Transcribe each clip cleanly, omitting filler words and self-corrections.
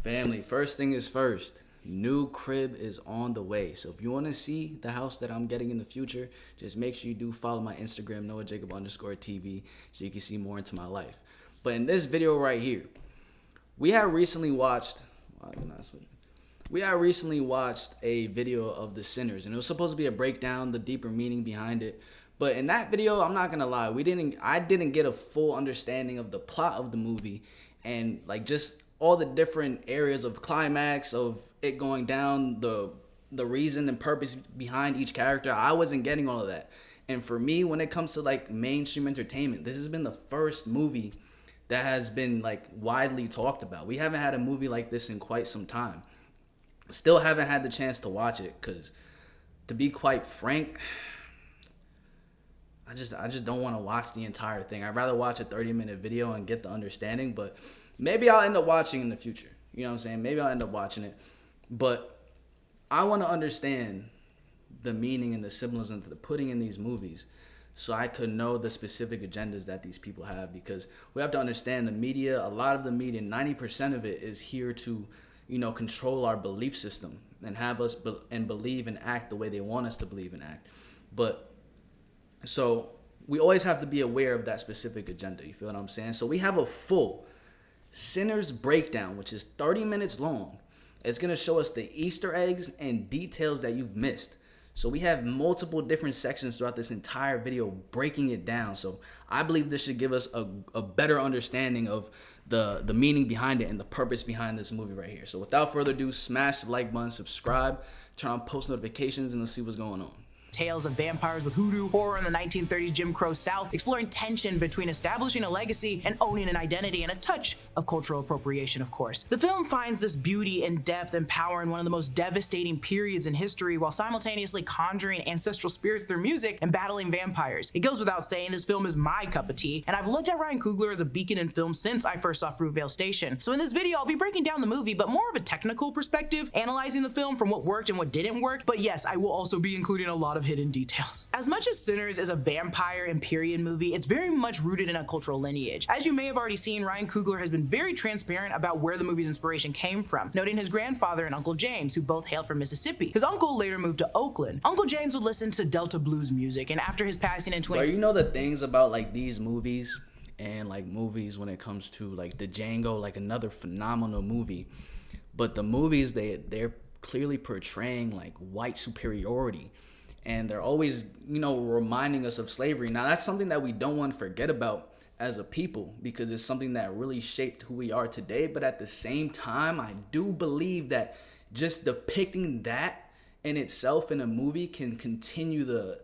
Family, first thing is first. New crib is on the way. So if you want to see the house that I'm getting in the future, just make sure you do follow my Instagram, NoahJacob_TV, so you can see more into my life. But in this video right here, we had recently watched a video of The Sinners, and it was supposed to be a breakdown, the deeper meaning behind it. But in that video, I'm not gonna lie, I didn't get a full understanding of the plot of the movie and like just all the different areas of climax, of it going down, the reason and purpose behind each character. I wasn't getting all of that. And for me, when it comes to like mainstream entertainment, this has been the first movie that has been like widely talked about. We haven't had a movie like this in quite some time. Still haven't had the chance to watch it because, to be quite frank, I just don't want to watch the entire thing. I'd rather watch a 30-minute video and get the understanding, but maybe I'll end up watching in the future. You know what I'm saying? Maybe I'll end up watching it. But I want to understand the meaning and the symbolism that they're putting in these movies so I could know the specific agendas that these people have, because we have to understand the media, a lot of the media, 90% of it is here to, control our belief system and have us believe and act the way they want us to believe and act. But so we always have to be aware of that specific agenda. You feel what I'm saying? So we have a full Sinners breakdown, which is 30 minutes long. It's going to show us the Easter eggs and details that you've missed. So we have multiple different sections throughout this entire video breaking it down. So I believe this should give us a better understanding of the meaning behind it and the purpose behind this movie right here. So without further ado, smash the like button, subscribe, turn on post notifications, and let's see what's going on. Tales of vampires with hoodoo, horror in the 1930s Jim Crow South, exploring tension between establishing a legacy and owning an identity, and a touch of cultural appropriation, of course. The film finds this beauty and depth and power in one of the most devastating periods in history, while simultaneously conjuring ancestral spirits through music and battling vampires. It goes without saying, this film is my cup of tea, and I've looked at Ryan Coogler as a beacon in film since I first saw Fruitvale Station. So in this video, I'll be breaking down the movie, but more of a technical perspective, analyzing the film from what worked and what didn't work. But yes, I will also be including a lot of hidden details. As much as Sinners is a vampire and period movie, it's very much rooted in a cultural lineage. As you may have already seen, Ryan Coogler has been very transparent about where the movie's inspiration came from, noting his grandfather and Uncle James, who both hailed from Mississippi. His uncle later moved to Oakland. Uncle James would listen to Delta blues music, and after his passing in 20... You know the things about like these movies and like movies when it comes to like the Django, like another phenomenal movie, but the movies they're clearly portraying like white superiority. And they're always, reminding us of slavery. Now, that's something that we don't want to forget about as a people, because it's something that really shaped who we are today. But at the same time, I do believe that just depicting that in itself in a movie can continue the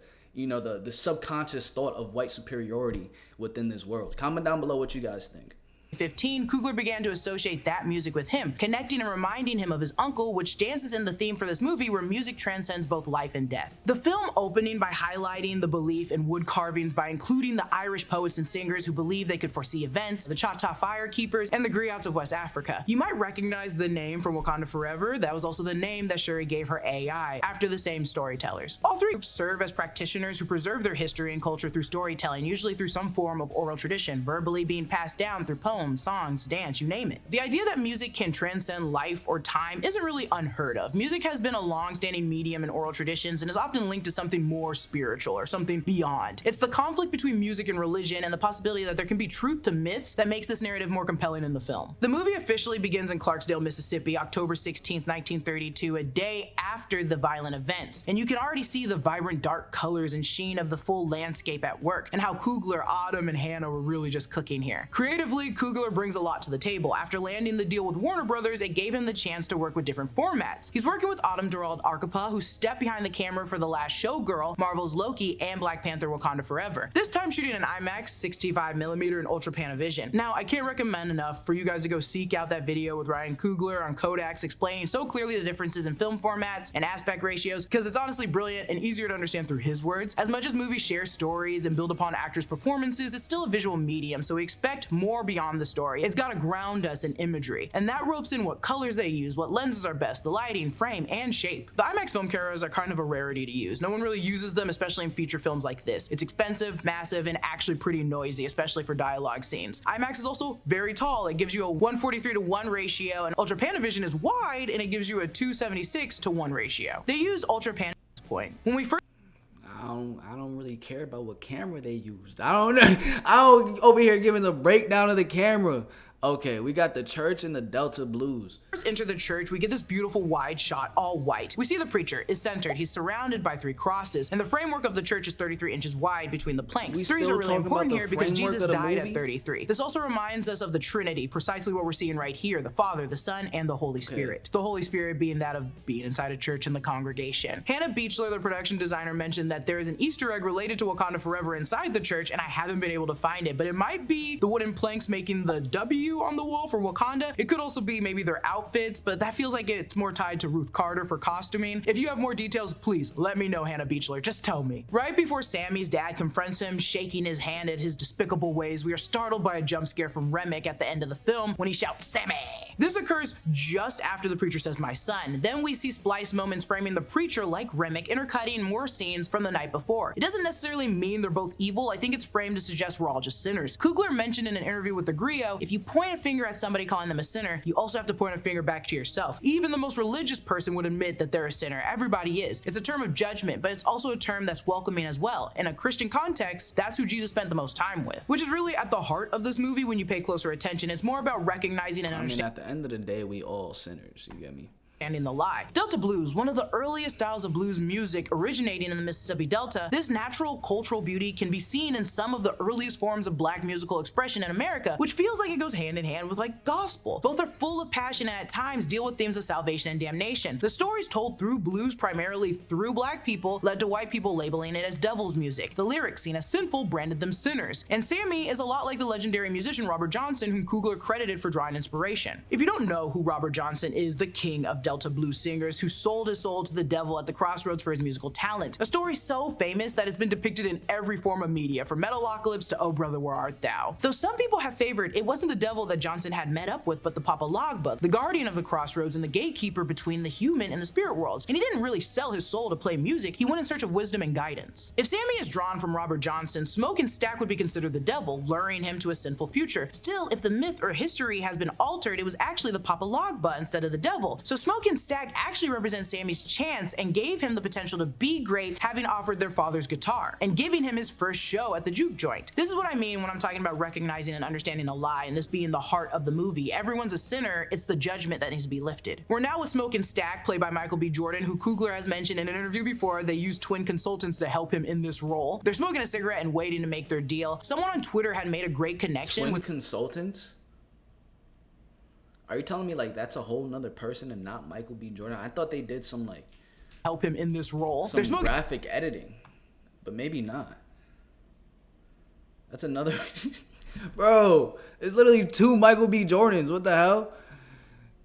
subconscious thought of white superiority within this world. Comment down below what you guys think. 2015, Coogler began to associate that music with him, connecting and reminding him of his uncle, which dances in the theme for this movie where music transcends both life and death. The film opening by highlighting the belief in wood carvings by including the Irish poets and singers who believed they could foresee events, the Choctaw firekeepers, and the griots of West Africa. You might recognize the name from Wakanda Forever. That was also the name that Shuri gave her AI, after the same storytellers. All three groups serve as practitioners who preserve their history and culture through storytelling, usually through some form of oral tradition, verbally being passed down through poems, songs, dance, you name it. The idea that music can transcend life or time isn't really unheard of. Music has been a long-standing medium in oral traditions and is often linked to something more spiritual or something beyond. It's the conflict between music and religion and the possibility that there can be truth to myths that makes this narrative more compelling in the film. The movie officially begins in Clarksdale, Mississippi, October 16th, 1932, a day after the violent events. And you can already see the vibrant dark colors and sheen of the full landscape at work, and how Coogler, Autumn, and Hannah were really just cooking here. Creatively, Coogler brings a lot to the table. After landing the deal with Warner Brothers, it gave him the chance to work with different formats. He's working with Autumn Durald Arcapa, who stepped behind the camera for The Last Showgirl, Marvel's Loki, and Black Panther Wakanda Forever. This time shooting in IMAX, 65mm, and Ultra Panavision. Now, I can't recommend enough for you guys to go seek out that video with Ryan Coogler on Kodaks explaining so clearly the differences in film formats and aspect ratios, because it's honestly brilliant and easier to understand through his words. As much as movies share stories and build upon actors' performances, it's still a visual medium, so we expect more beyond the story. It's gotta ground us in imagery, and that ropes in what colors they use, what lenses are best, the lighting, frame, and shape. The IMAX film cameras are kind of a rarity to use. No one really uses them, especially in feature films like this. It's expensive, massive, and actually pretty noisy, especially for dialogue scenes. IMAX is also very tall. It gives you a 143:1 ratio, and Ultra Panavision is wide, and it gives you a 276:1 ratio. They use Ultra Pan at this point. When we first I don't really care about what camera they used. I don't over here giving the breakdown of the camera. Okay, we got the church and the Delta Blues. First enter the church, we get this beautiful wide shot, all white. We see the preacher is centered. He's surrounded by 3 crosses, and the framework of the church is 33 inches wide between the planks. Threes are really important here because Jesus died at 33. This also reminds us of the Trinity, precisely what we're seeing right here: the Father, the Son, and the Holy Spirit. The Holy Spirit being that of being inside a church and the congregation. Hannah Beachler, the production designer, mentioned that there is an Easter egg related to Wakanda Forever inside the church, and I haven't been able to find it, but it might be the wooden planks making the W on the wall for Wakanda. It could also be maybe their outfits, but that feels like it's more tied to Ruth Carter for costuming. If you have more details, please let me know, Hannah Beachler. Just tell me. Right before Sammy's dad confronts him, shaking his hand at his despicable ways, we are startled by a jump scare from Remick at the end of the film when he shouts, "Sammy!" This occurs just after the preacher says, "My son." Then we see splice moments framing the preacher like Remick, intercutting more scenes from the night before. It doesn't necessarily mean they're both evil. I think it's framed to suggest we're all just sinners. Coogler mentioned in an interview with the Griot, if you point a finger at somebody calling them a sinner, you also have to point a finger back to yourself. Even the most religious person would admit that they're a sinner. Everybody is. It's a term of judgment, but it's also a term that's welcoming as well. In a Christian context, that's who Jesus spent the most time with, which is really at the heart of this movie when you pay closer attention. It's more about recognizing and understanding. At the end of the day, we all sinners, you get me? And in the lie. Delta blues, one of the earliest styles of blues music originating in the Mississippi Delta, this natural cultural beauty can be seen in some of the earliest forms of black musical expression in America, which feels like it goes hand in hand with like gospel. Both are full of passion and at times deal with themes of salvation and damnation. The stories told through blues, primarily through black people, led to white people labeling it as devil's music. The lyrics, seen as sinful, branded them sinners. And Sammy is a lot like the legendary musician Robert Johnson, whom Coogler credited for drawing inspiration. If you don't know who Robert Johnson is, the king of Delta blues singers who sold his soul to the devil at the crossroads for his musical talent. A story so famous that it's been depicted in every form of media, from Metalocalypse to Oh Brother Where Art Thou. Though some people have favored it wasn't the devil that Johnson had met up with, but the Papa Logba, the guardian of the crossroads and the gatekeeper between the human and the spirit worlds. And he didn't really sell his soul to play music, he went in search of wisdom and guidance. If Sammy is drawn from Robert Johnson, Smoke and Stack would be considered the devil, luring him to a sinful future. Still, if the myth or history has been altered, it was actually the Papa Logba instead of the devil. So Smoke and Stack actually represents Sammy's chance and gave him the potential to be great, having offered their father's guitar and giving him his first show at the juke joint. This is what I mean when I'm talking about recognizing and understanding a lie, and this being the heart of the movie. Everyone's a sinner, it's the judgment that needs to be lifted. We're now with Smoke and Stack, played by Michael B. Jordan, who Coogler has mentioned in an interview before. They used twin consultants to help him in this role. They're smoking a cigarette and waiting to make their deal. Someone on Twitter had made a great connection with consultants. Are you telling me like that's a whole nother person and not Michael B. Jordan? I thought they did some like help him in this role. Some graphic editing, but maybe not. That's another bro. It's literally 2 Michael B. Jordans. What the hell?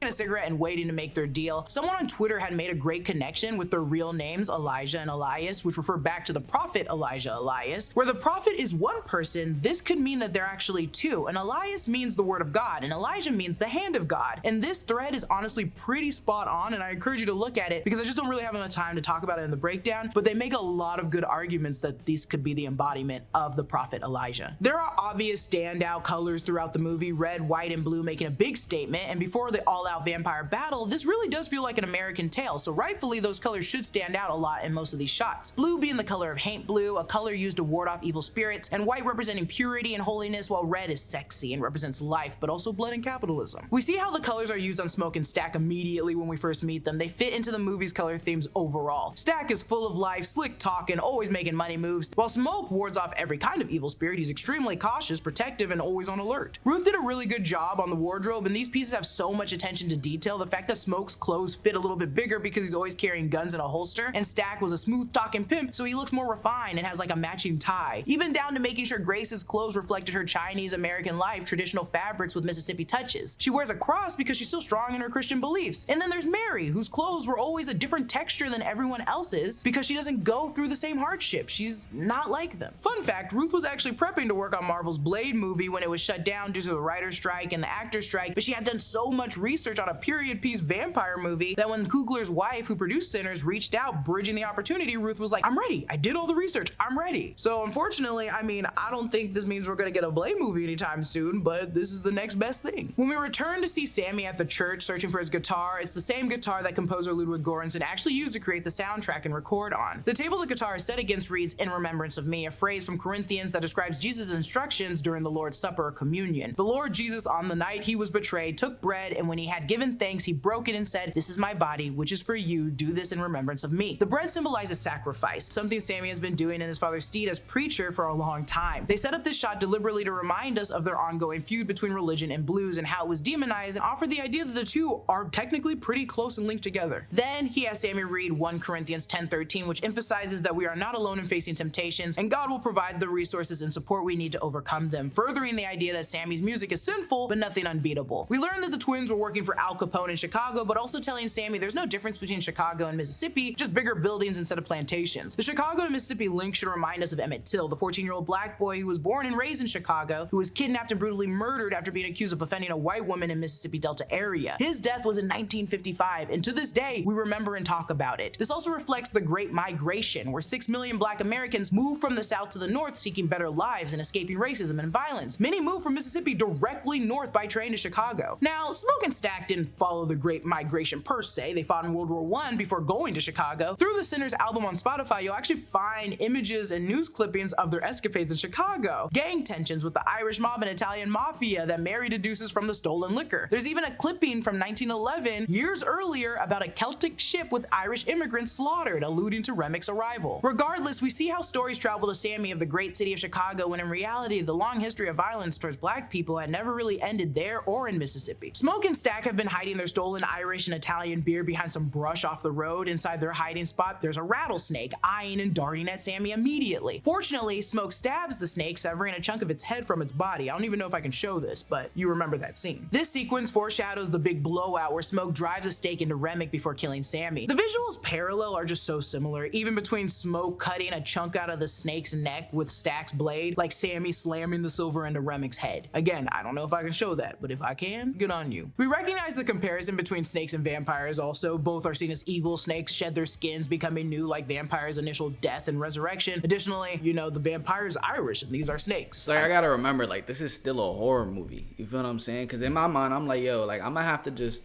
A cigarette and waiting to make their deal. Someone on Twitter had made a great connection with their real names, Elijah and Elias, which refer back to the prophet Elijah Elias. Where the prophet is one person, this could mean that they're actually 2. And Elias means the word of God, and Elijah means the hand of God. And this thread is honestly pretty spot on, and I encourage you to look at it because I just don't really have enough time to talk about it in the breakdown, but they make a lot of good arguments that these could be the embodiment of the prophet Elijah. There are obvious standout colors throughout the movie, red, white, and blue making a big statement, and before the all-out vampire battle, this really does feel like an American tale, so rightfully those colors should stand out a lot in most of these shots. Blue being the color of haint blue, a color used to ward off evil spirits, and white representing purity and holiness, while red is sexy and represents life, but also blood and capitalism. We see how the colors are used on Smoke and Stack immediately when we first meet them. They fit into the movie's color themes overall. Stack is full of life, slick talking, always making money moves, while Smoke wards off every kind of evil spirit. He's extremely cautious, protective, and always on alert. Ruth did a really good job on the wardrobe, and these pieces have so much attention attention to detail, the fact that Smoke's clothes fit a little bit bigger because he's always carrying guns in a holster, and Stack was a smooth talking pimp, so he looks more refined and has like a matching tie. Even down to making sure Grace's clothes reflected her Chinese American life, traditional fabrics with Mississippi touches. She wears a cross because she's still strong in her Christian beliefs. And then there's Mary, whose clothes were always a different texture than everyone else's because she doesn't go through the same hardship. She's not like them. Fun fact, Ruth was actually prepping to work on Marvel's Blade movie when it was shut down due to the writer's strike and the actor's strike, but she had done so much research on a period piece vampire movie that when Coogler's wife, who produced Sinners, reached out bridging the opportunity, Ruth was like, I'm ready. I did all the research. I'm ready. So unfortunately, I mean, I don't think this means we're gonna get a Blade movie anytime soon, but this is the next best thing. When we return to see Sammy at the church searching for his guitar, it's the same guitar that composer Ludwig Göransson actually used to create the soundtrack and record on. The table the guitar is set against reads, "In remembrance of me," a phrase from Corinthians that describes Jesus' instructions during the Lord's Supper or communion. The Lord Jesus, on the night he was betrayed, took bread, and when he had given thanks, he broke it and said, "This is my body, which is for you. Do this in remembrance of me." The bread symbolizes sacrifice, something Sammy has been doing in his father's stead as preacher for a long time. They set up this shot deliberately to remind us of their ongoing feud between religion and blues and how it was demonized, and offer the idea that the two are technically pretty close and linked together. Then he has Sammy read 1 Corinthians 10:13, which emphasizes that we are not alone in facing temptations, and God will provide the resources and support we need to overcome them, furthering the idea that Sammy's music is sinful, but nothing unbeatable. We learn that the twins were working for Al Capone in Chicago, but also telling Sammy there's no difference between Chicago and Mississippi, just bigger buildings instead of plantations. The Chicago to Mississippi link should remind us of Emmett Till, the 14-year-old black boy who was born and raised in Chicago, who was kidnapped and brutally murdered after being accused of offending a white woman in Mississippi Delta area. His death was in 1955, and to this day, we remember and talk about it. This also reflects the Great Migration, where 6 million black Americans moved from the South to the North seeking better lives and escaping racism and violence. Many moved from Mississippi directly north by train to Chicago. Now, Smoke and Stack didn't follow the Great Migration per se. They fought in World War I before going to Chicago. Through the Sinners album on Spotify, you'll actually find images and news clippings of their escapades in Chicago. Gang tensions with the Irish mob and Italian mafia that Mary deduces from the stolen liquor. There's even a clipping from 1911, years earlier, about a Celtic ship with Irish immigrants slaughtered, alluding to Remick's arrival. Regardless, we see how stories travel to Sammy of the great city of Chicago, when in reality, the long history of violence towards black people had never really ended there or in Mississippi. Smoke and Stack have been hiding their stolen Irish and Italian beer behind some brush off the road. Inside their hiding spot, there's a rattlesnake eyeing and darting at Sammy immediately. Fortunately, Smoke stabs the snake, severing a chunk of its head from its body. I don't even know if I can show this, but you remember that scene. This sequence foreshadows the big blowout where Smoke drives a stake into Remick before killing Sammy. The visuals parallel are just so similar, even between Smoke cutting a chunk out of the snake's neck with Stack's blade, like Sammy slamming the silver into Remick's head. Again, I don't know if I can show that, but if I can, good on you. We recognize the comparison between snakes and vampires also. Both are seen as evil. Snakes shed their skins, becoming new like vampires' initial death and resurrection. Additionally, you know, the vampire's Irish and these are snakes. Like, I gotta remember, like, this is still a horror movie. You feel what I'm saying? Because in my mind, I'm like, yo, like, I'm gonna have to just,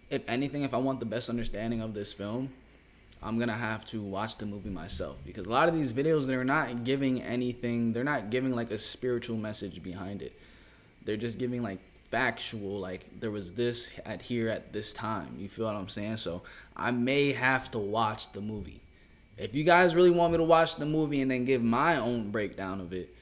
if anything, if I want the best understanding of this film, I'm gonna have to watch the movie myself, because a lot of these videos, they're not giving anything. They're not giving like a spiritual message behind it. They're just giving like factual, like there was this at here at this time. You feel what I'm saying? So I may have to watch the movie. If you guys really want me to watch the movie and then give my own breakdown of it,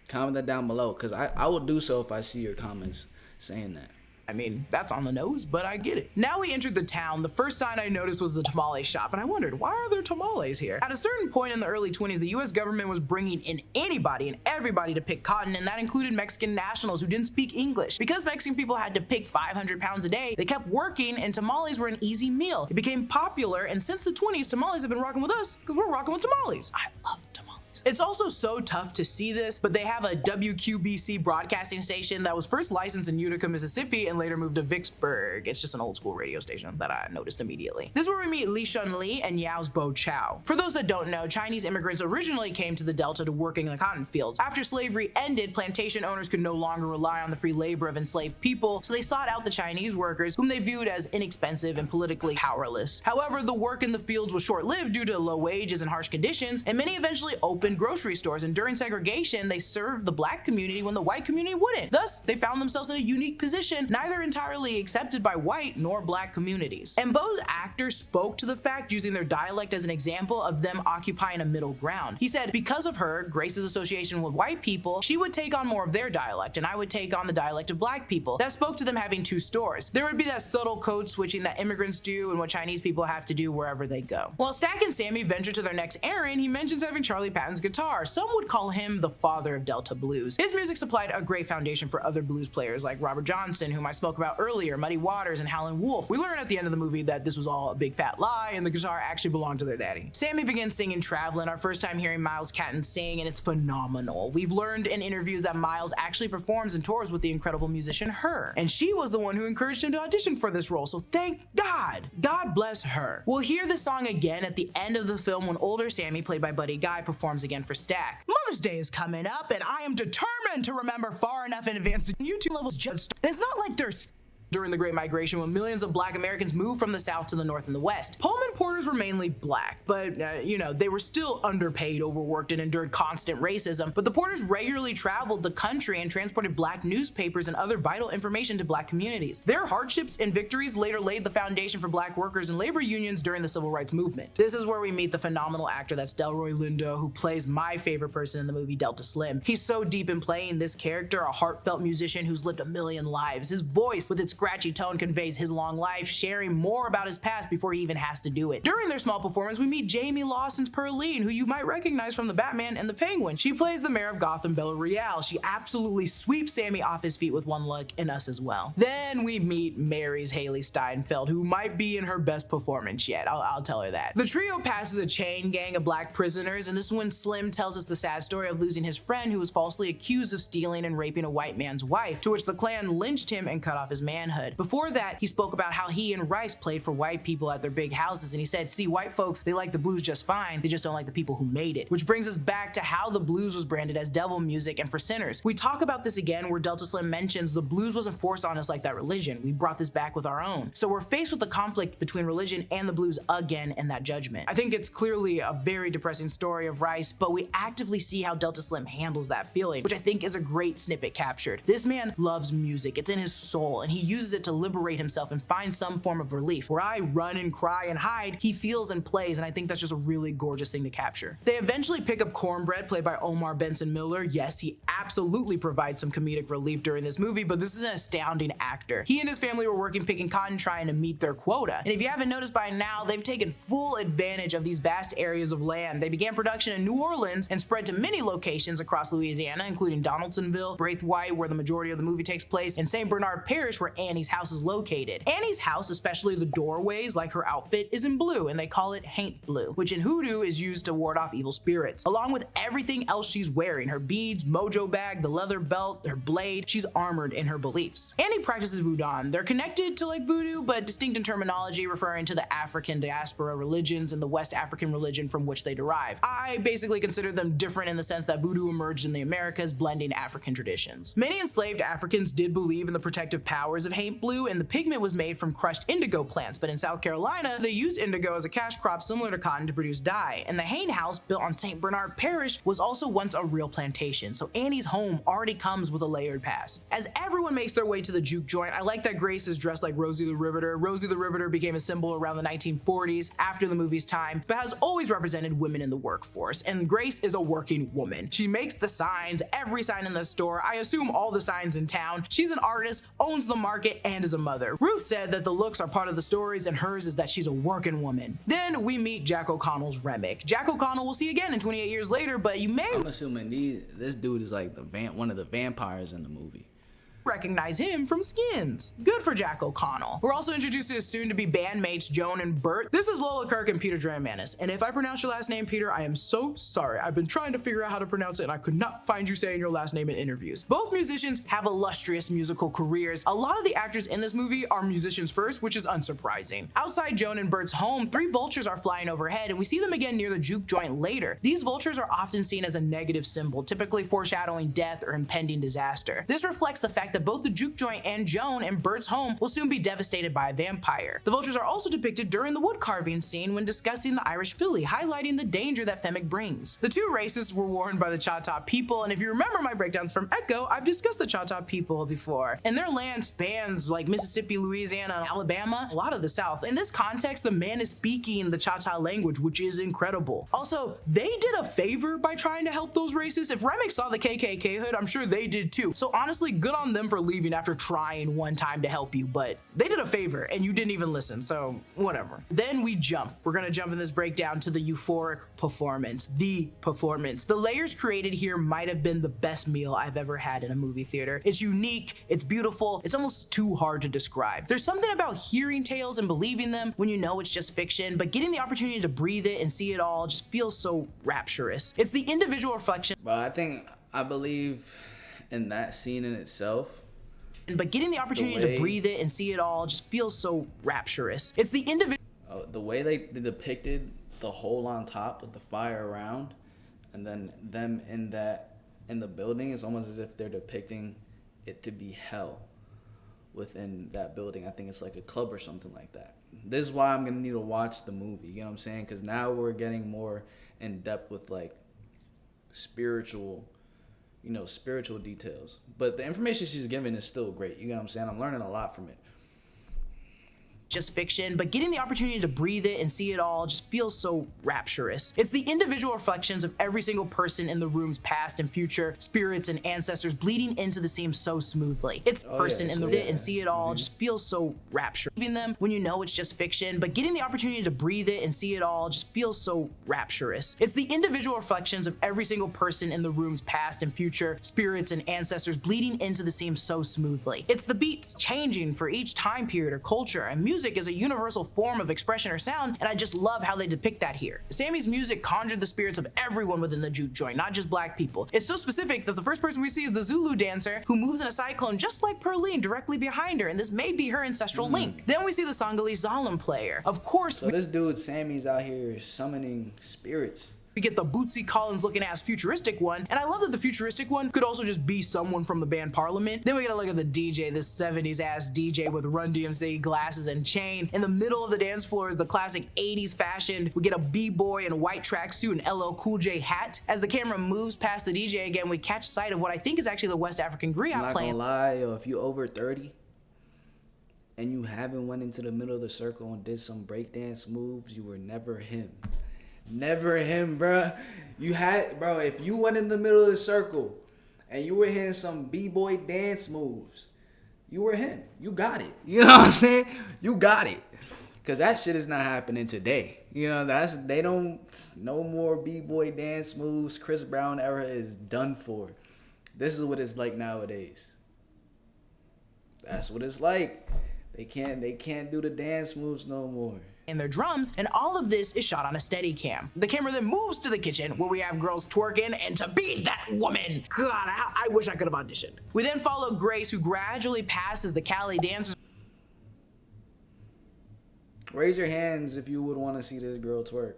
comment that down below, because I will do so if I see your comments saying that. I mean, that's on the nose, but I get it. Now we entered the town. The first sign I noticed was the tamale shop, and I wondered, why are there tamales here? At a certain point in the early 20s, the US government was bringing in anybody and everybody to pick cotton, and that included Mexican nationals who didn't speak English. Because Mexican people had to pick 500 pounds a day, they kept working, and tamales were an easy meal. It became popular, and since the 20s, tamales have been rocking with us because we're rocking with tamales. I love tamales. It's also so tough to see this, but they have a WQBC broadcasting station that was first licensed in Utica, Mississippi, and later moved to Vicksburg. It's just an old school radio station that I noticed immediately. This is where we meet Li Shun Li and Yao's Bo Chow. For those that don't know, Chinese immigrants originally came to the Delta to work in the cotton fields. After slavery ended, plantation owners could no longer rely on the free labor of enslaved people, so they sought out the Chinese workers, whom they viewed as inexpensive and politically powerless. However, the work in the fields was short-lived due to low wages and harsh conditions, and many eventually opened in grocery stores, and during segregation, they served the black community when the white community wouldn't. Thus, they found themselves in a unique position, neither entirely accepted by white nor black communities. And Bo's actor spoke to the fact, using their dialect as an example of them occupying a middle ground. He said, because of her, Grace's association with white people, she would take on more of their dialect, and I would take on the dialect of black people. That spoke to them having two stores. There would be that subtle code switching that immigrants do and what Chinese people have to do wherever they go. While Stack and Sammy venture to their next errand, he mentions having Charlie Patton's guitar. Some would call him the father of Delta blues. His music supplied a great foundation for other blues players like Robert Johnson, whom I spoke about earlier, Muddy Waters, and Howlin' Wolf. We learn at the end of the movie that this was all a big fat lie and the guitar actually belonged to their daddy. Sammy begins singing Travelin', our first time hearing Miles Catton sing, and it's phenomenal. We've learned in interviews that Miles actually performs and tours with the incredible musician Her, and she was the one who encouraged him to audition for this role, so thank God. God bless her. We'll hear the song again at the end of the film when older Sammy, played by Buddy Guy, performs again for Stack. Mother's Day is coming up, and I am determined to remember far enough in advance that YouTube levels just. And it's not like there's during the Great Migration when millions of black Americans moved from the South to the North and the West. Pullman porters were mainly black, but they were still underpaid, overworked, and endured constant racism. But the porters regularly traveled the country and transported black newspapers and other vital information to black communities. Their hardships and victories later laid the foundation for black workers and labor unions during the civil rights movement. This is where we meet the phenomenal actor that's Delroy Lindo, who plays my favorite person in the movie, Delta Slim. He's so deep in playing this character, a heartfelt musician who's lived a million lives. His voice, with its scratchy tone, conveys his long life, sharing more about his past before he even has to do it. During their small performance, we meet Jamie Lawson's Pearline, who you might recognize from The Batman and The Penguin. She plays the mayor of Gotham, Bella Real. She absolutely sweeps Sammy off his feet with one look, and us as well. Then we meet Mary's Haley Steinfeld, who might be in her best performance yet. I'll tell her that. The trio passes a chain gang of black prisoners, and this is when Slim tells us the sad story of losing his friend who was falsely accused of stealing and raping a white man's wife, to which the Klan lynched him and cut off his manhood. Before that, he spoke about how he and Rice played for white people at their big houses, and he said, see, white folks, they like the blues just fine, they just don't like the people who made it. Which brings us back to how the blues was branded as devil music and for sinners. We talk about this again where Delta Slim mentions the blues wasn't forced on us like that religion. We brought this back with our own. So we're faced with the conflict between religion and the blues again in that judgment. I think it's clearly a very depressing story of Rice, but we actively see how Delta Slim handles that feeling, which I think is a great snippet captured. This man loves music, it's in his soul, and he uses it to liberate himself and find some form of relief. Where I run and cry and hide, he feels and plays, and I think that's just a really gorgeous thing to capture. They eventually pick up Cornbread, played by Omar Benson Miller. Yes, he absolutely provides some comedic relief during this movie, but this is an astounding actor. He and his family were working picking cotton trying to meet their quota. And if you haven't noticed by now, they've taken full advantage of these vast areas of land. They began production in New Orleans and spread to many locations across Louisiana, including Donaldsonville, Braithwaite, where the majority of the movie takes place, and St. Bernard Parish, where Annie's house is located. Annie's house, especially the doorways, like her outfit, is in blue, and they call it haint blue, which in hoodoo is used to ward off evil spirits. Along with everything else she's wearing, her beads, mojo bag, the leather belt, her blade, she's armored in her beliefs. Annie practices voodoo. They're connected to like voodoo, but distinct in terminology, referring to the African diaspora religions and the West African religion from which they derive. I basically consider them different in the sense that voodoo emerged in the Americas, blending African traditions. Many enslaved Africans did believe in the protective powers of haint blue, and the pigment was made from crushed indigo plants, but in South Carolina, they used indigo as a cash crop similar to cotton to produce dye. And the Hain house, built on St. Bernard Parish, was also once a real plantation, so Annie's home already comes with a layered past. As everyone makes their way to the juke joint, I like that Grace is dressed like Rosie the Riveter. Rosie the Riveter became a symbol around the 1940s after the movie's time, but has always represented women in the workforce, and Grace is a working woman. She makes the signs, every sign in the store, I assume all the signs in town. She's an artist, owns the market, and is a mother. Ruth said that the looks are part of the stories, and hers is that she's a working woman. Then we meet Jack O'Connell's Remick. Jack O'Connell we'll see again in 28 years later, but you may— I'm assuming this dude is like one of the vampires in the movie. Recognize him from Skins. Good for Jack O'Connell. We're also introduced to his soon-to-be bandmates Joan and Bert. This is Lola Kirk and Peter Dramanis, and if I pronounce your last name Peter, I am so sorry. I've been trying to figure out how to pronounce it, and I could not find you saying your last name in interviews. Both musicians have illustrious musical careers. A lot of the actors in this movie are musicians first, which is unsurprising. Outside Joan and Bert's home, 3 vultures are flying overhead, and we see them again near the juke joint later. These vultures are often seen as a negative symbol, typically foreshadowing death or impending disaster. This reflects the fact that that both the juke joint and Joan and Bert's home will soon be devastated by a vampire. The vultures are also depicted during the wood carving scene when discussing the Irish filly, highlighting the danger that Femic brings. The two races were warned by the Choctaw people, and if you remember my breakdowns from Echo, I've discussed the Choctaw people before. And their land spans like Mississippi, Louisiana, and Alabama, a lot of the South. In this context, the man is speaking the Choctaw language, which is incredible. Also, they did a favor by trying to help those races. If Remick saw the KKK hood, I'm sure they did too. So honestly, good on them for leaving after trying one time to help you, but they did a favor and you didn't even listen, so whatever. Then we jump. We're gonna jump in this breakdown to the euphoric performance, the performance. The layers created here might have been the best meal I've ever had in a movie theater. It's unique, it's beautiful, it's almost too hard to describe. There's something about hearing tales and believing them when you know it's just fiction, but getting the opportunity to breathe it and see it all just feels so rapturous. It's the individual reflection. But I believe in that scene in itself. But getting the opportunity to breathe it and see it all just feels so rapturous. It's the individual. The way they depicted the hole on top with the fire around, and then them in the building, is almost as if they're depicting it to be hell within that building. I think it's like a club or something like that. This is why I'm gonna need to watch the movie. You know what I'm saying? Because now we're getting more in depth with like spiritual details. But the information she's giving is still great. You know what I'm saying? I'm learning a lot from it. Just fiction, but getting the opportunity to breathe it and see it all just feels so rapturous. It's the individual reflections of every single person in the room's past and future, spirits and ancestors bleeding into the scene so smoothly. It's and see it all just feels so rapturous. Leaving them when you know it's just fiction, but getting the opportunity to breathe it and see it all just feels so rapturous. It's the individual reflections of every single person in the room's past and future, spirits and ancestors bleeding into the scene so smoothly. It's the beats changing for each time period or culture, and music is a universal form of expression or sound, and I just love how they depict that here. Sammy's music conjured the spirits of everyone within the juke joint, not just black people. It's so specific that the first person we see is the Zulu dancer, who moves in a cyclone just like Perline directly behind her, and this may be her ancestral link. Then we see the Sangali Zalim player. Of course, so this dude Sammy's out here summoning spirits. We get the Bootsy Collins looking ass futuristic one, and I love that the futuristic one could also just be someone from the band Parliament. Then we get a look at the DJ, this 70s ass DJ with Run DMC glasses and chain. In the middle of the dance floor is the classic 80s fashion. We get a B-boy in a white tracksuit and LL Cool J hat. As the camera moves past the DJ again, we catch sight of what I think is actually the West African griot playing. I'm not gonna lie, yo, if you over 30 and you haven't went into the middle of the circle and did some breakdance moves, you were never him. Never him, bruh. If you went in the middle of the circle and you were hitting some B-boy dance moves, you were him. You got it. You know what I'm saying? You got it. Because that shit is not happening today. You know, they don't, no more B-boy dance moves. Chris Brown era is done for. This is what it's like nowadays. That's what it's like. They can't do the dance moves no more. And their drums, and all of this is shot on a steady cam. The camera then moves to the kitchen where we have girls twerking, and to be that woman, God, I wish I could have auditioned. We then follow Grace, who gradually passes the Cali dancers. Raise your hands if you would want to see this girl twerk.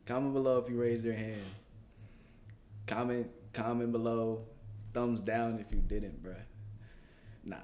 Comment below if you raised your hand. Comment below, thumbs down if you didn't, bruh. Nah.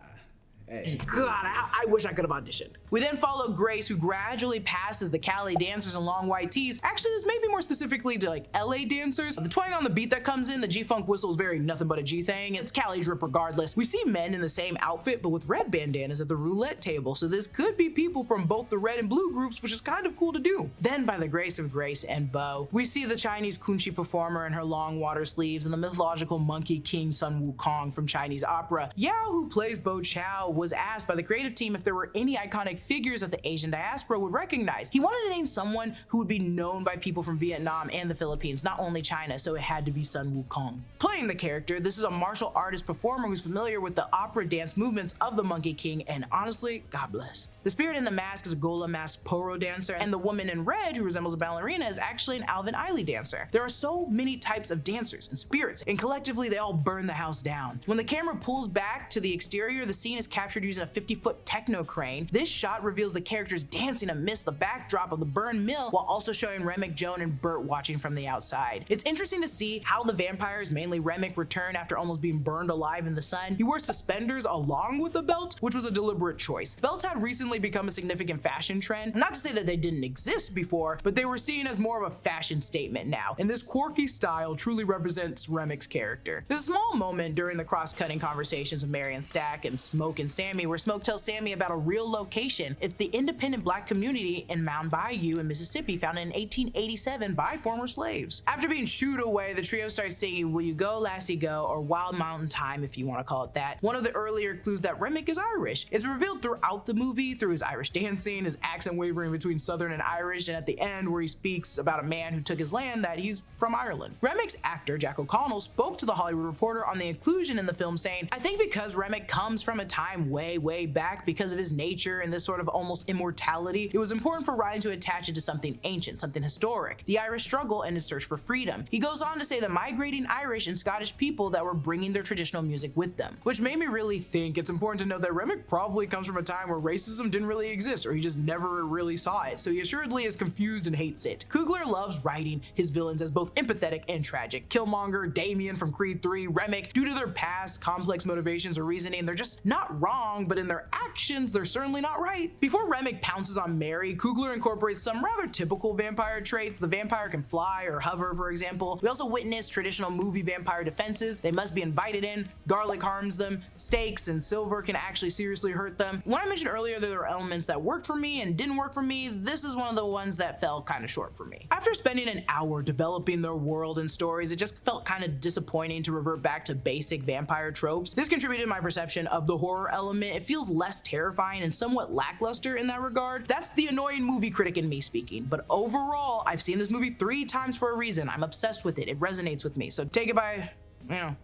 Hey. God, I wish I could have auditioned. We then follow Grace, who gradually passes the Cali dancers in long white tees. Actually, this may be more specifically to like LA dancers. The twang on the beat that comes in, the G-Funk whistle is very nothing but a G-thing. It's Cali drip regardless. We see men in the same outfit, but with red bandanas at the roulette table. So this could be people from both the red and blue groups, which is kind of cool to do. Then by the grace of Grace and Bo, we see the Chinese Kunchi performer in her long water sleeves and the mythological monkey king Sun Wukong from Chinese opera. Yao, who plays Bo Chow, was asked by the creative team if there were any iconic figures that the Asian diaspora would recognize. He wanted to name someone who would be known by people from Vietnam and the Philippines, not only China, so it had to be Sun Wukong. Playing the character, this is a martial artist performer who's familiar with the opera dance movements of the Monkey King, and honestly, God bless. The spirit in the mask is a Gola masked Poro dancer, and the woman in red, who resembles a ballerina, is actually an Alvin Ailey dancer. There are so many types of dancers and spirits, and collectively they all burn the house down. When the camera pulls back to the exterior, the scene is captured captured using a 50-foot techno crane. This shot reveals the characters dancing amidst the backdrop of the burned mill while also showing Remick, Joan, and Bert watching from the outside. It's interesting to see how the vampires, mainly Remick, return after almost being burned alive in the sun. He wore suspenders along with a belt, which was a deliberate choice. Belts had recently become a significant fashion trend. Not to say that they didn't exist before, but they were seen as more of a fashion statement now, and this quirky style truly represents Remick's character. There's a small moment during the cross-cutting conversations of Mary and Stack and Smoke and Sammy where Smoke tells Sammy about a real location. It's the independent black community in Mound Bayou in Mississippi, founded in 1887 by former slaves. After being shooed away, the trio starts singing Will You Go, Lassie Go, or Wild Mountain Time if you want to call it that. One of the earlier clues that Remick is Irish. It's revealed throughout the movie through his Irish dancing, his accent wavering between Southern and Irish, and at the end where he speaks about a man who took his land that he's from Ireland. Remick's actor, Jack O'Connell, spoke to The Hollywood Reporter on the inclusion in the film saying, I think because Remick comes from a time way back because of his nature and this sort of almost immortality, it was important for Ryan to attach it to something ancient, something historic, the Irish struggle and its search for freedom. He goes on to say the migrating Irish and Scottish people that were bringing their traditional music with them, which made me really think it's important to know that Remick probably comes from a time where racism didn't really exist, or he just never really saw it, so he assuredly is confused and hates it. Coogler loves writing his villains as both empathetic and tragic. Killmonger, Damien from Creed 3, Remick, due to their past, complex motivations or reasoning, they're just not wrong, but in their actions, they're certainly not right. Before Remick pounces on Mary, Coogler incorporates some rather typical vampire traits. The vampire can fly or hover, for example. We also witness traditional movie vampire defenses. They must be invited in, garlic harms them, steaks and silver can actually seriously hurt them. When I mentioned earlier that there are elements that worked for me and didn't work for me, this is one of the ones that fell kind of short for me. After spending an hour developing their world and stories, it just felt kind of disappointing to revert back to basic vampire tropes. This contributed to my perception of the horror element. It feels less terrifying and somewhat lackluster in that regard. That's the annoying movie critic in me speaking, but overall, I've seen this movie 3 times for a reason. I'm obsessed with it. It resonates with me, so take it by,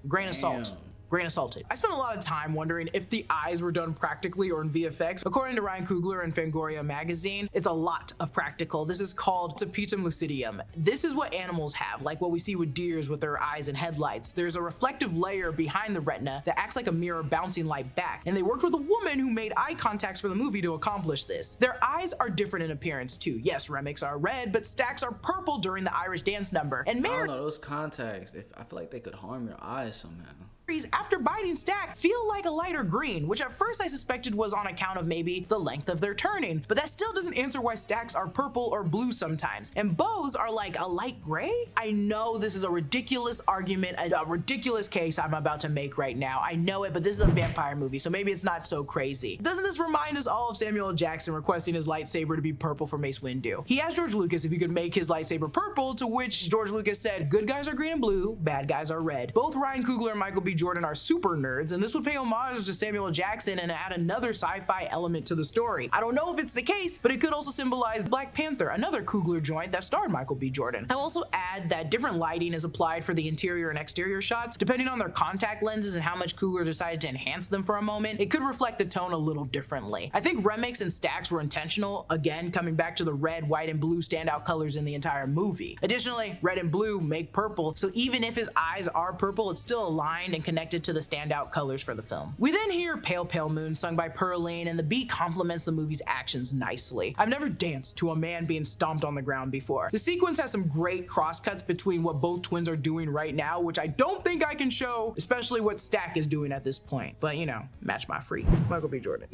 grain of salt. Grain of salted. I spent a lot of time wondering if the eyes were done practically or in VFX. According to Ryan Coogler and Fangoria magazine, it's a lot of practical. This is called tapetum lucidum. This is what animals have, like what we see with deers with their eyes and headlights. There's a reflective layer behind the retina that acts like a mirror bouncing light back, and they worked with a woman who made eye contacts for the movie to accomplish this. Their eyes are different in appearance too. Yes, Remick's are red, but Stack's are purple during the Irish dance number. And I don't know, those contacts, I feel like they could harm your eyes somehow. After biting Stack feel like a lighter green, which at first I suspected was on account of maybe the length of their turning, but that still doesn't answer why Stacks are purple or blue sometimes, and Bo's are like a light gray? I know this is a ridiculous argument, a ridiculous case I'm about to make right now. I know it, but this is a vampire movie, so maybe it's not so crazy. Doesn't this remind us all of Samuel L. Jackson requesting his lightsaber to be purple for Mace Windu? He asked George Lucas if he could make his lightsaber purple, to which George Lucas said, good guys are green and blue, bad guys are red. Both Ryan Coogler and Michael B. Jordan are super nerds, and this would pay homage to Samuel L. Jackson and add another sci-fi element to the story. I don't know if it's the case, but it could also symbolize Black Panther, another Coogler joint that starred Michael B. Jordan. I'll also add that different lighting is applied for the interior and exterior shots. Depending on their contact lenses and how much Coogler decided to enhance them for a moment, it could reflect the tone a little differently. I think Remick's and Stack's were intentional, again, coming back to the red, white, and blue standout colors in the entire movie. Additionally, red and blue make purple, so even if his eyes are purple, it's still aligned and connected to the standout colors for the film. We then hear Pale Pale Moon sung by Pearline, and the beat complements the movie's actions nicely. I've never danced to a man being stomped on the ground before. The sequence has some great crosscuts between what both twins are doing right now, which I don't think I can show, especially what Stack is doing at this point. But match my freak, Michael B. Jordan.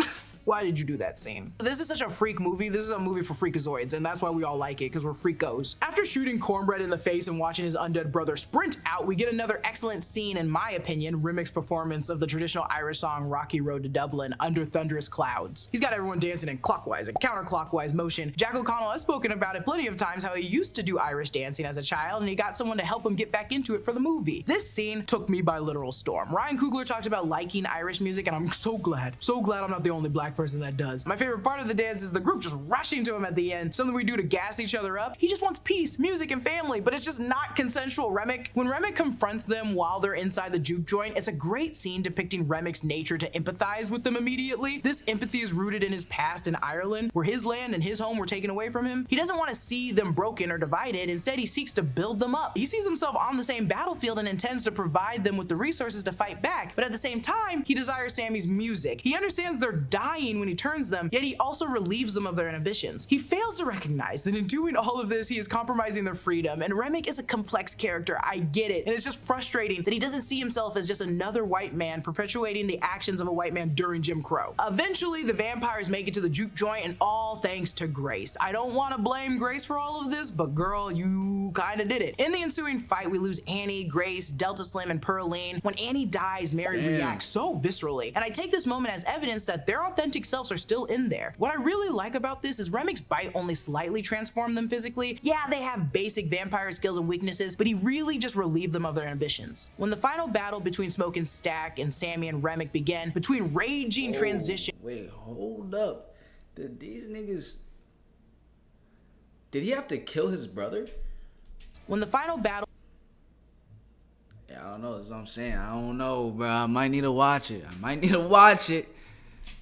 Why did you do that scene? This is such a freak movie. This is a movie for freakazoids, and that's why we all like it, because we're freakos. After shooting Cornbread in the face and watching his undead brother sprint out, we get another excellent scene, in my opinion, Remick's performance of the traditional Irish song Rocky Road to Dublin, Under Thunderous Clouds. He's got everyone dancing in clockwise and counterclockwise motion. Jack O'Connell has spoken about it plenty of times, how he used to do Irish dancing as a child, and he got someone to help him get back into it for the movie. This scene took me by literal storm. Ryan Coogler talked about liking Irish music, and I'm so glad I'm not the only black black person that does. My favorite part of the dance is the group just rushing to him at the end, something we do to gas each other up. He just wants peace, music, and family, but it's just not consensual. When Remick confronts them while they're inside the juke joint, it's a great scene depicting Remick's nature to empathize with them immediately. This empathy is rooted in his past in Ireland, where his land and his home were taken away from him. He doesn't want to see them broken or divided. Instead, he seeks to build them up. He sees himself on the same battlefield and intends to provide them with the resources to fight back, but at the same time, he desires Sammy's music. He understands they're dying when he turns them, yet he also relieves them of their inhibitions. He fails to recognize that in doing all of this, he is compromising their freedom, and Remick is a complex character, I get it, and it's just frustrating that he doesn't see himself as just another white man perpetuating the actions of a white man during Jim Crow. Eventually, the vampires make it to the juke joint, and all thanks to Grace. I don't want to blame Grace for all of this, but girl, you kinda did it. In the ensuing fight, we lose Annie, Grace, Delta Slim, and Pearline. When Annie dies, Mary reacts so viscerally, and I take this moment as evidence that their authentic selves are still in there. What I really like about this is Remick's bite only slightly transformed them physically. Yeah, they have basic vampire skills and weaknesses, but he really just relieved them of their ambitions. When the final battle between Smoke and Stack and Sammy and Remick began, between raging transition— Wait, hold up. Did these niggas... Did he have to kill his brother? When the final battle— Yeah, I don't know. That's what I'm saying. I don't know, bro. I might need to watch it.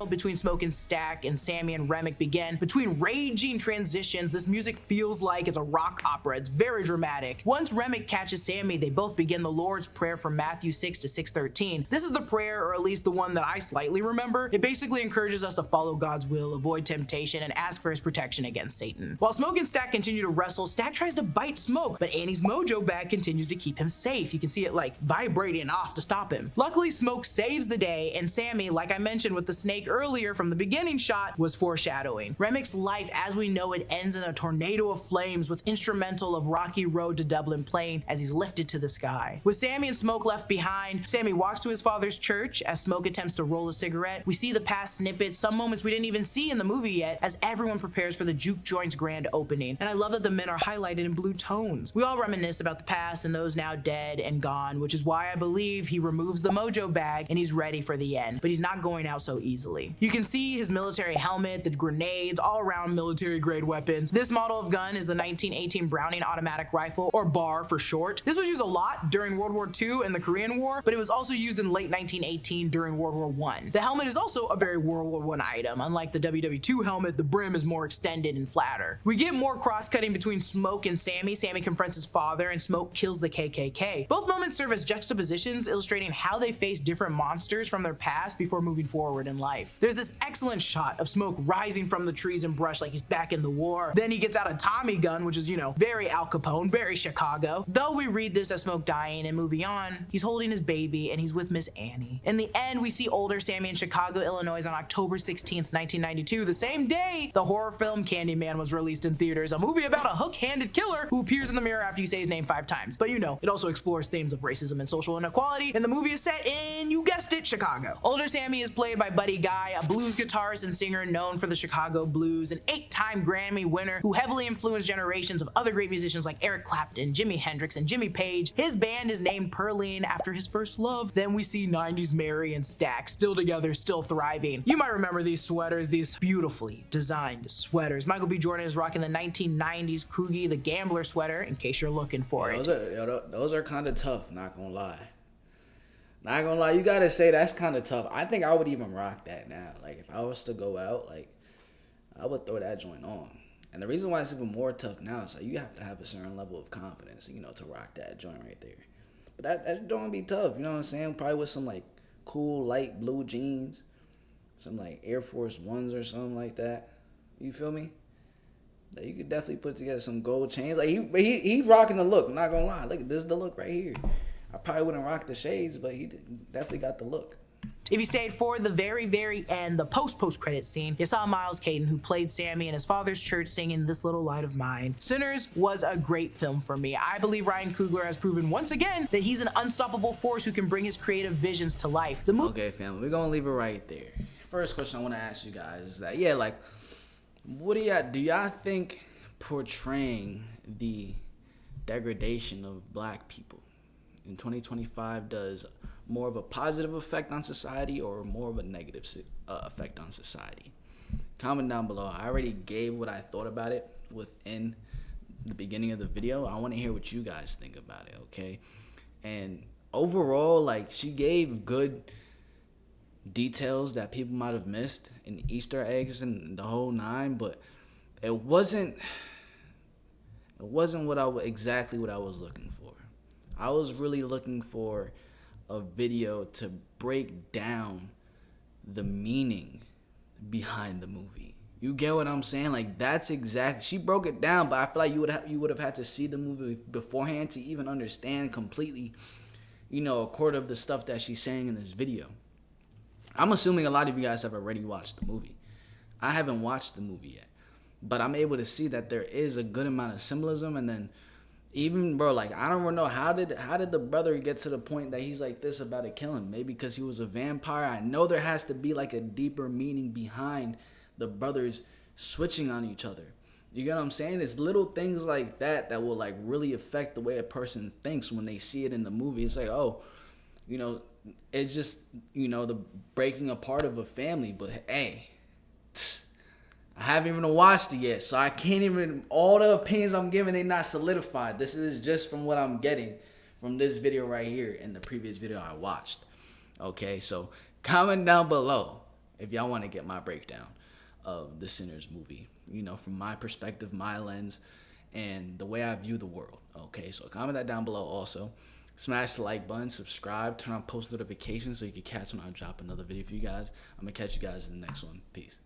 between Smoke and Stack and Sammy and Remick began, between raging transitions, this music feels like it's a rock opera. It's very dramatic. Once Remick catches Sammy, they both begin the Lord's Prayer from Matthew 6 to 6:13. This is the prayer, or at least the one that I slightly remember. It basically encourages us to follow God's will, avoid temptation, and ask for his protection against Satan. While Smoke and Stack continue to wrestle, Stack tries to bite Smoke, but Annie's mojo bag continues to keep him safe. You can see it like vibrating off to stop him. Luckily, Smoke saves the day, and Sammy, like I mentioned with the snake earlier from the beginning shot, was foreshadowing. Remick's life as we know it ends in a tornado of flames with instrumental of Rocky Road to Dublin playing as he's lifted to the sky. With Sammy and Smoke left behind, Sammy walks to his father's church as Smoke attempts to roll a cigarette. We see the past snippets, some moments we didn't even see in the movie yet, as everyone prepares for the juke joint's grand opening. And I love that the men are highlighted in blue tones. We all reminisce about the past and those now dead and gone, which is why I believe he removes the mojo bag and he's ready for the end, but he's not going out so easily. You can see his military helmet, the grenades, all around military grade weapons. This model of gun is the 1918 Browning automatic rifle, or BAR for short. This was used a lot during World War II and the Korean War, but it was also used in late 1918 during World War I. The helmet is also a very World War I item. Unlike the WW2 helmet, the brim is more extended and flatter. We get more cross-cutting between Smoke and Sammy. Sammy confronts his father and Smoke kills the KKK. Both moments serve as juxtapositions illustrating how they face different monsters from their past before moving forward in life. There's this excellent shot of Smoke rising from the trees and brush like he's back in the war. Then he gets out a Tommy gun, which is, you know, very Al Capone, very Chicago. Though we read this as Smoke dying and moving on, he's holding his baby and he's with Miss Annie. In the end, we see older Sammy in Chicago, Illinois on October 16th, 1992, the same day the horror film Candyman was released in theaters, a movie about a hook-handed killer who appears in the mirror after you say his name 5 times. But you know, it also explores themes of racism and social inequality, and the movie is set in, you guessed it, Chicago. Older Sammy is played by Buddy Guy, a blues guitarist and singer known for the Chicago blues, an 8-time Grammy winner who heavily influenced generations of other great musicians like Eric Clapton, Jimi Hendrix, and Jimmy Page. His band is named Pearline after his first love. Then we see 90s Mary and Stack, still together, still thriving. You might remember these sweaters, these beautifully designed sweaters. Michael B. Jordan is rocking the 1990s Krugi the Gambler sweater, in case you're looking for it. Those are kind of tough, not gonna lie. Not gonna lie, you gotta say that's kind of tough. I think I would even rock that now. Like, if I was to go out, like, I would throw that joint on. And the reason why it's even more tough now is like you have to have a certain level of confidence, you know, to rock that joint right there. But that joint be tough, you know what I'm saying? Probably with some like cool light blue jeans, some like Air Force Ones or something like that. You feel me? Like, you could definitely put together some gold chains. Like he rocking the look. I'm not gonna lie. Look, this is the look right here. I probably wouldn't rock the shades, but he definitely got the look. If you stayed for the very end, the post-credit scene, you saw Miles Caden, who played Sammy in his father's church, singing This Little Light of Mine. Sinners was a great film for me. I believe Ryan Coogler has proven once again that he's an unstoppable force who can bring his creative visions to life. Okay, family, we're gonna leave it right there. First question I want to ask you guys is that, yeah, like, what do y'all think portraying the degradation of black people in 2025 does more of a positive effect on society or more of a negative effect on society? Comment down below. I already gave what I thought about it within the beginning of the video. I want to hear what you guys think about it, okay? And overall, like, she gave good details that people might have missed, and Easter eggs and the whole nine, but it wasn't exactly what I was looking for. I was really looking for a video to break down the meaning behind the movie. You get what I'm saying? Like, that's exact. She broke it down, but I feel like you would have had to see the movie beforehand to even understand completely, a quarter of the stuff that she's saying in this video. I'm assuming a lot of you guys have already watched the movie. I haven't watched the movie yet, but I'm able to see that there is a good amount of symbolism. And then even, bro, like, I don't know, how did the brother get to the point that he's like this about to kill him? Maybe because he was a vampire. I know there has to be like a deeper meaning behind the brothers switching on each other. You get what I'm saying? It's little things like that that will like really affect the way a person thinks when they see it in the movie. It's like, oh, it's just, the breaking apart of a family. But hey, I haven't even watched it yet, so I can't even, all the opinions I'm giving, they're not solidified. This is just from what I'm getting from this video right here and the previous video I watched. Okay, so comment down below if y'all want to get my breakdown of the Sinners movie, from my perspective, my lens, and the way I view the world. Okay, so comment that down below also. Smash the like button, subscribe, turn on post notifications so you can catch when I drop another video for you guys. I'm going to catch you guys in the next one. Peace.